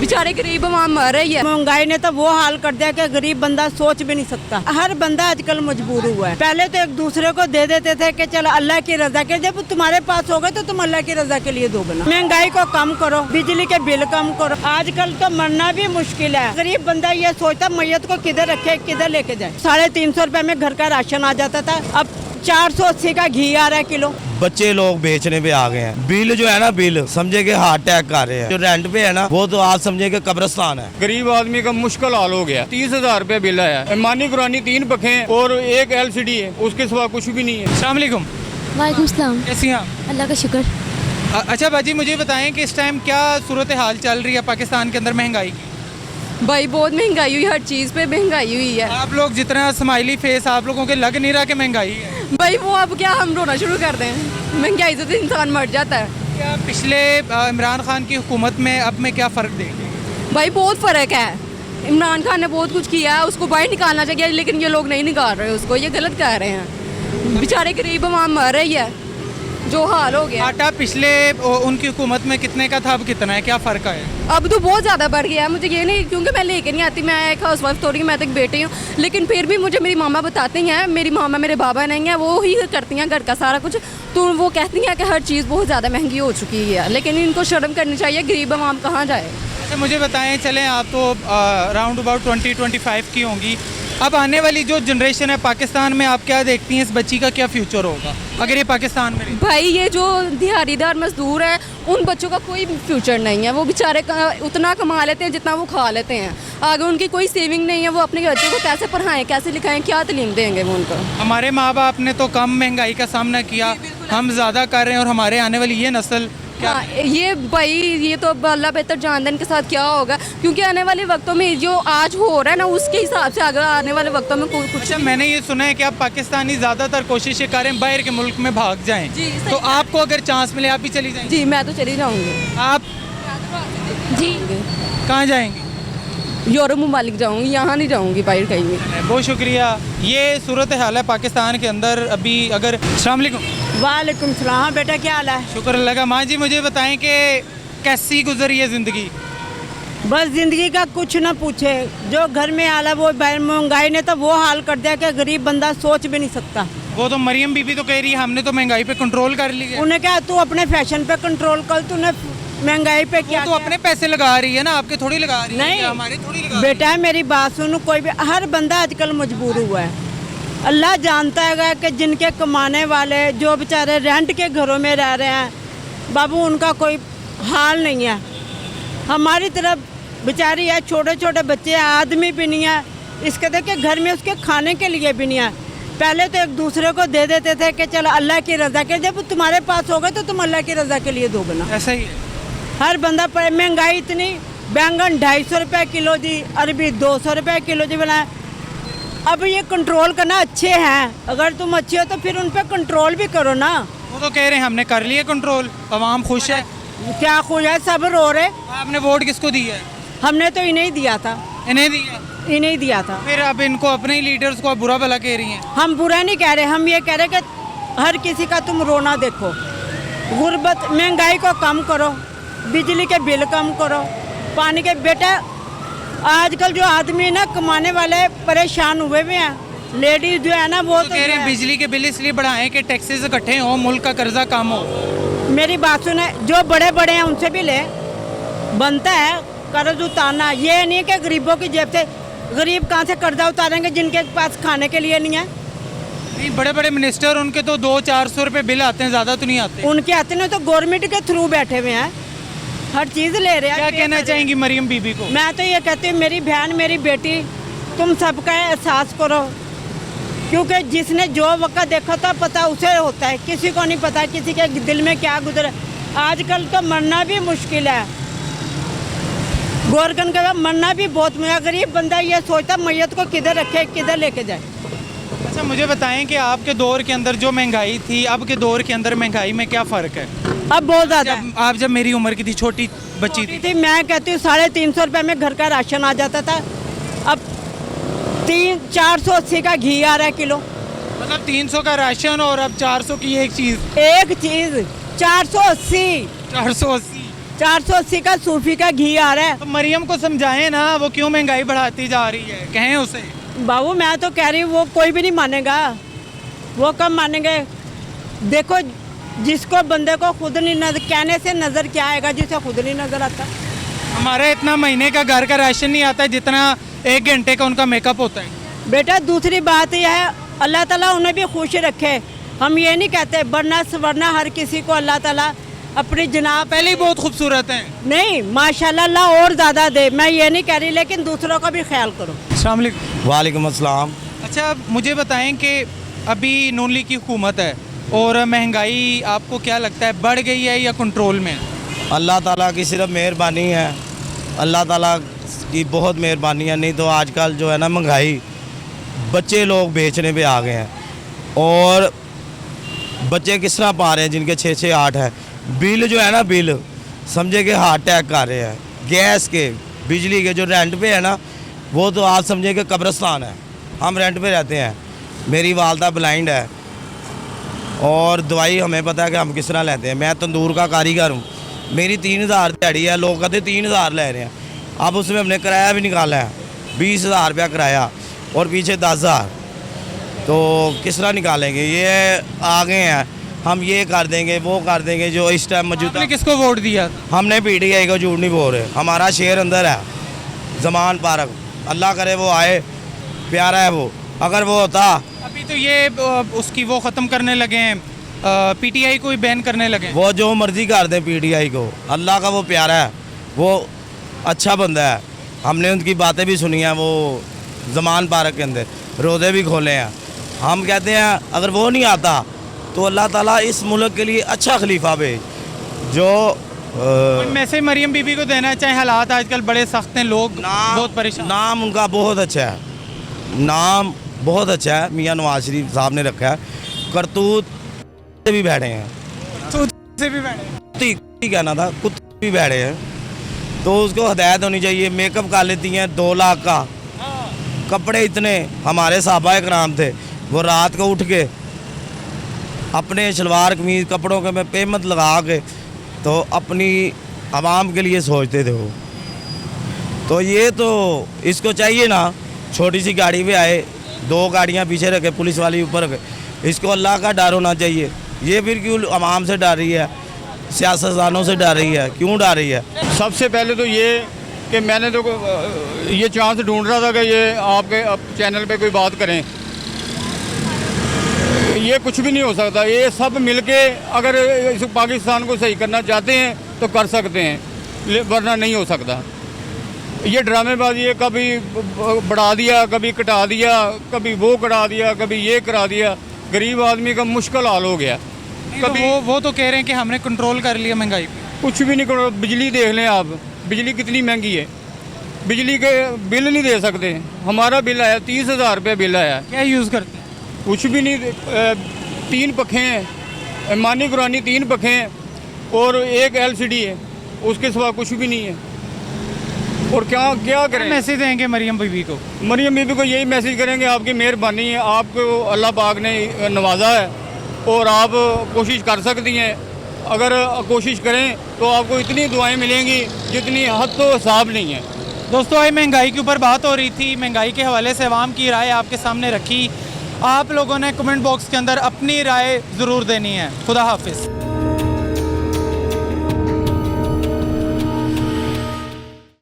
बेचारे गरीब वहाँ मर रही है। महंगाई ने तो वो हाल कर दिया कि गरीब बंदा सोच भी नहीं सकता। हर बंदा आजकल मजबूर हुआ है। पहले तो एक दूसरे को दे देते थे कि चलो अल्लाह की रजा के, जब तुम्हारे पास होगा तो तुम अल्लाह की रजा के लिए दोगे ना। महंगाई को कम करो, बिजली के बिल कम करो। आजकल तो मरना भी मुश्किल है। गरीब बंदा ये सोचता मैयत को किधर रखे, किधर लेके जाए। 350 रुपए में घर का राशन आ जाता था, अब 480 का घी आ रहा है किलो। बच्चे लोग बेचने पे आ गए हैं। बिल जो है ना, बिल समझे कि हार्ट अटैक कर रहे हैं। जो रेंट पे है ना, वो तो आप समझे कि कब्रिस्तान है। गरीब आदमी का मुश्किल हाल हो गया। 30,000 रुपए बिल आया। मानी कुरानी 3 पखे हैं और एक LCD है, उसके सिवा कुछ भी नहीं है। अस्सलाम वालेकुम। वालेकुम सलाम। कैसी हैं आप? अल्लाह का शुक्र। अच्छा बाजी, मुझे बताएं कि इस टाइम क्या सूरत हाल चल रही है पाकिस्तान के अंदर महंगाई की? भाई बहुत महंगाई हुई, हर चीज़ पे महंगाई हुई है। आप लोग जितना स्माइली फेस, आप लोगों के लग नहीं रहा कि महंगाई है। भाई वो अब क्या हम रोना शुरू कर दें? महंगाई से तो इंसान मर जाता है। क्या पिछले इमरान खान की हुकूमत में अब में क्या फ़र्क देंगे? भाई बहुत फ़र्क है। इमरान खान ने बहुत कुछ किया है, उसको बाहर निकालना चाहिए, लेकिन ये लोग नहीं निकाल रहे उसको, ये गलत कह रहे हैं। बेचारे गरीब वहाँ मर रही है, जो हाल हो गया। आटा पिछले उनकी हुकूमत में कितने का था, अब कितना है, क्या फ़र्क है? अब तो बहुत ज़्यादा बढ़ गया है। मुझे ये नहीं, क्योंकि मैं लेके नहीं आती, मैं एक हाउस वाइफ थोड़ी, मैं तो एक बेटी हूँ, लेकिन फिर भी मुझे मेरी मामा बताती हैं। मेरी मामा मेरे बाबा नहीं है, वो ही करती हैं घर का सारा कुछ, तो वो कहती हैं कि हर चीज़ बहुत ज़्यादा महंगी हो चुकी है। लेकिन इनको शर्म करनी चाहिए, गरीब आवाम कहाँ जाए। अच्छा मुझे बताएं, चलें आप तो राउंड अबाउट 20-25 की होंगी, अब आने वाली जो जनरेशन है पाकिस्तान में, आप क्या देखती हैं इस बच्ची का क्या फ्यूचर होगा अगर ये पाकिस्तान में रही? भाई ये जो दिहाड़ीदार मजदूर हैं, उन बच्चों का कोई फ्यूचर नहीं है। वो बेचारे उतना कमा लेते हैं जितना वो खा लेते हैं, आगे उनकी कोई सेविंग नहीं है। वो अपने बच्चों को कैसे पढ़ाएं, कैसे लिखाएं, क्या तालीम देंगे वो उनको? हमारे माँ बाप ने तो कम महंगाई का सामना किया, हम ज़्यादा कर रहे हैं, और हमारे आने वाली ये नस्ल क्या? हाँ, ये भाई ये तो अल्लाह बेहतर जानते हैं इनके साथ क्या होगा, क्योंकि आने वाले वक्तों में जो आज हो रहा है ना, उसके हिसाब से आगे आने वाले वक्तों में कुछ। अच्छा मैंने ये सुना है कि आप पाकिस्तानी ज़्यादातर कोशिशें करें बाहर के मुल्क में भाग जाएं, जी, तो आपको अगर चांस मिले आप भी चली जाएंगी? जी मैं तो चली जाऊँगी। आप जी कहाँ जाएंगी? यूरोप ममालिक जाऊँगी, यहाँ नहीं जाऊँगी बाहर कहीं भी। बहुत शुक्रिया। ये सूरत हाल है पाकिस्तान के अंदर अभी। अगर अस्सलाम वालेकुम। वालेकुम सलाम। बेटा क्या हाल है? शुक्र अल्लाह का। माँ जी मुझे बताएं कि कैसी गुजरी है ज़िंदगी? बस जिंदगी का कुछ ना पूछे, जो घर में हाल है वो महंगाई ने तो वो हाल कर दिया कि गरीब बंदा सोच भी नहीं सकता। वो तो मरियम बीबी तो कह रही है हमने तो महंगाई पे कंट्रोल कर लिया। उन्हें क्या, तू अपने फैशन पे कंट्रोल कर, तूने महंगाई पे क्या वो तो अपने पैसे लगा रही है ना, आपके थोड़ी लगा रही है। नहीं हमारे थोड़ी लगा बेटा है, मेरी बात सुनो। कोई भी, हर बंदा आजकल मजबूर हुआ है। अल्लाह जानता है कि जिनके कमाने वाले, जो बेचारे रेंट के घरों में रह रहे हैं, बाबू उनका कोई हाल नहीं है। हमारी तरफ बेचारी है, छोटे छोटे बच्चे, आदमी भी नहीं है, इसके देखिए घर में उसके खाने के लिए भी नहीं है। पहले तो एक दूसरे को दे देते थे कि चलो अल्लाह की रजा के, जब तुम्हारे पास होगा तो तुम अल्लाह की रजा के लिए दोगे ना। ऐसा ही है। हर बंदा पर महंगाई इतनी, बैंगन 250 रुपये किलो जी, अरबी 200 रुपये किलो जी बनाए। अब ये कंट्रोल करना अच्छे हैं, अगर तुम अच्छे हो तो फिर उन पर कंट्रोल भी करो ना। वो तो कह रहे हैं हमने कर लिया कंट्रोल, अवाम खुश है। क्या खुश है, सब रो रहे। आपने वोट किसको दिया है? हमने तो इन्हें ही दिया था। इन्हें दिया? इन्हें ही दिया था। फिर अब इनको अपने ही लीडर्स को बुरा भला कह रही हैं। हम बुरा नहीं कह रहे, हम ये कह रहे कि हर किसी का तुम रोना देखो। गुर्बत, महंगाई को कम करो, बिजली के बिल कम करो, पानी के। बेटा आजकल जो आदमी ना कमाने वाले परेशान हुए हुए हैं, लेडीज जो है ना वो तो कह रहे हैं बिजली के बिल इसलिए बढ़ाएं कि टैक्सेस इकट्ठे हो, मुल्क का कर्जा कम हो। मेरी बात सुने, जो बड़े बड़े हैं उनसे भी ले, बनता है कर्ज उतारना। ये नहीं है कि गरीबों की जेब से, गरीब कहाँ से कर्जा उतारेंगे जिनके पास खाने के लिए नहीं है। नहीं, बड़े बड़े मिनिस्टर, उनके तो 200-400 रुपये बिल आते हैं, ज़्यादा तो नहीं आते। उनके आते नहीं तो गवर्नमेंट के थ्रू बैठे हुए हैं, हर चीज़ ले रहे हैं। क्या कहना चाहेंगी मरियम बीबी को? मैं तो ये कहती हूँ, मेरी बहन, मेरी बेटी, तुम सबका एहसास करो, क्योंकि जिसने जो वक्त देखा था पता उसे होता है, किसी को नहीं पता किसी के दिल में क्या गुजरा। आजकल तो मरना भी मुश्किल है, गोरगन का मरना भी बहुत मुश्किल। गरीब बंदा ये सोचता मैयत को किधर रखे, किधर लेके जाए। अच्छा मुझे बताएं कि आपके दौर के अंदर जो महंगाई थी, अब के दौर के अंदर महंगाई में क्या फ़र्क है? अब बहुत ज़्यादा। आप जब मेरी उम्र की थी, छोटी बच्ची थी, मैं कहती हूँ 350 रुपये में घर का राशन आ जाता था, अब 480 का घी आ रहा है किलो। मतलब 300 का राशन और अब 400 की एक चीज़। 480। 480। 480 का सूफी का घी आ रहा है। तो मरियम को समझाएं ना, वो क्यों महंगाई बढ़ाती जा रही है, कहें उसे। बाबू मैं तो कह रही हूँ वो कोई भी नहीं मानेगा, वो कब मानेंगे। देखो जिसको बंदे को खुद नहीं नजर, कहने से नज़र क्या आएगा जिसे खुद नहीं नज़र आता। हमारा इतना महीने का घर का राशन नहीं आता जितना 1 घंटे का उनका मेकअप होता है। बेटा दूसरी बात यह है अल्लाह ताला उन्हें भी खुश रखे। हम ये नहीं कहते वरना सवरना हर किसी को अल्लाह ताला अपनी जनाब पहले ही बहुत खूबसूरत हैं। नहीं माशाल्लाह अल्लाह और ज़्यादा दे, मैं ये नहीं कह रही, लेकिन दूसरों का भी ख्याल करो। अस्सलाम वालेकुम। वालेकुम अस्सलाम। अच्छा मुझे बताएं कि अभी नून लीग की हुकूमत है और महंगाई आपको क्या लगता है बढ़ गई है या कंट्रोल में? अल्लाह ताला की सिर्फ मेहरबानी है, अल्लाह ताला की बहुत मेहरबानी है। नहीं तो आजकल जो है ना महंगाई, बच्चे लोग बेचने पे आ गए हैं। और बच्चे किस तरह पा रहे हैं जिनके 6-6 8 है। बिल जो है ना, बिल समझे कि हार्ट अटैक कर रहे हैं। गैस के, बिजली के जो रेंट पे है ना, वो तो आप समझे कि कब्रिस्तान है। हम रेंट पे रहते हैं, मेरी वालदा ब्लाइंड है और दवाई हमें पता है कि हम किस तरह लेते हैं। मैं तंदूर का कारीगर हूँ, मेरी 3000 दिहाड़ी है, लोग कहते 3000 ले रहे हैं। अब उसमें हमने किराया भी निकाला है, 20,000 रुपया किराया और पीछे 10,000, तो किस तरह निकालेंगे। ये आगे हैं, हम ये कर देंगे वो कर देंगे। जो इस टाइम मौजूदा, आपने किसको वोट दिया? हमने PTI को झूठ नहीं बोल रहे। हमारा शेर अंदर है, जमान पार्क, अल्लाह करे वो आए, प्यारा है वो। अगर वो होता, अभी तो ये उसकी वो ख़त्म करने लगे हैं, PTI को ही बैन करने लगे हैं। वो जो मर्जी कर दे PTI को, अल्लाह का वो प्यारा है, वो अच्छा बंदा है। हमने उनकी बातें भी सुनी हैं, वो जमान पार्क के अंदर रोज़े भी खोले हैं। हम कहते हैं अगर वो नहीं आता तो अल्लाह ताला इस मुल्क के लिए अच्छा खलीफा भेज, जो कोई मैसेज मरियम बीबी को देना चाहे? हालात आजकल बड़े सख्त हैं, लोग बहुत परेशान। नाम उनका बहुत अच्छा है, नाम बहुत अच्छा है, मियाँ नवाज शरीफ साहब ने रखा है। करतूत से भी बैठे हैं, से भी बैठे कुत्ती कहना था, कुत्ते भी बैठे हैं। तो उसको हदायत होनी चाहिए। मेकअप कर लेती हैं 2 लाख का, कपड़े इतने, हमारे साहबा कराम थे, वो रात को उठ के अपने शलवार कमीज कपड़ों के में पेमत लगा के तो अपनी आवाम के लिए सोचते थे वो। तो ये तो इसको चाहिए ना, छोटी सी गाड़ी पे आए, 2 गाड़ियाँ पीछे रखे, पुलिस वाली ऊपर रखे। इसको अल्लाह का डर होना चाहिए। ये फिर क्यों आवाम से डर रही है, सियासतदानों से डर रही है, क्यों डर रही है? सबसे पहले तो ये कि मैंने तो ये चांस ढूंढ रहा था कि ये आपके चैनल पे कोई बात करें। ये कुछ भी नहीं हो सकता। ये सब मिलके अगर इस पाकिस्तान को सही करना चाहते हैं तो कर सकते हैं, वरना नहीं हो सकता। ये ड्रामेबाजी है, कभी बढ़ा दिया, कभी कटा दिया, कभी वो कटा दिया, कभी ये करा दिया। गरीब आदमी का मुश्किल हाल हो गया। कभी वो तो कह रहे हैं कि हमने कंट्रोल कर लिया महंगाई पे। कुछ भी नहीं करो। बिजली देख लें आप, बिजली कितनी महंगी है, बिजली के बिल नहीं दे सकते। हमारा बिल आया 30,000 रुपये बिल आया। क्या यूज़ करते हैं? कुछ भी नहीं। 3 पंखे हैं, मानी कुरानी 3 पंखे हैं और 1 LCD है, उसके सिवा कुछ भी नहीं है। और क्या क्या करें? मैसेज देंगे मरियम बीबी को? मरियम बीबी को यही मैसेज करेंगे आपकी मेहरबानी है, आपको अल्लाह पाक ने नवाजा है और आप कोशिश कर सकती हैं। अगर कोशिश करें तो आपको इतनी दुआएं मिलेंगी जितनी हद तो हिसाब नहीं है। दोस्तों आज महंगाई के ऊपर बात हो रही थी, महंगाई के हवाले से अवाम की राय आपके सामने रखी। आप लोगों ने कमेंट बॉक्स के अंदर अपनी राय ज़रूर देनी है। खुदा हाफिज़।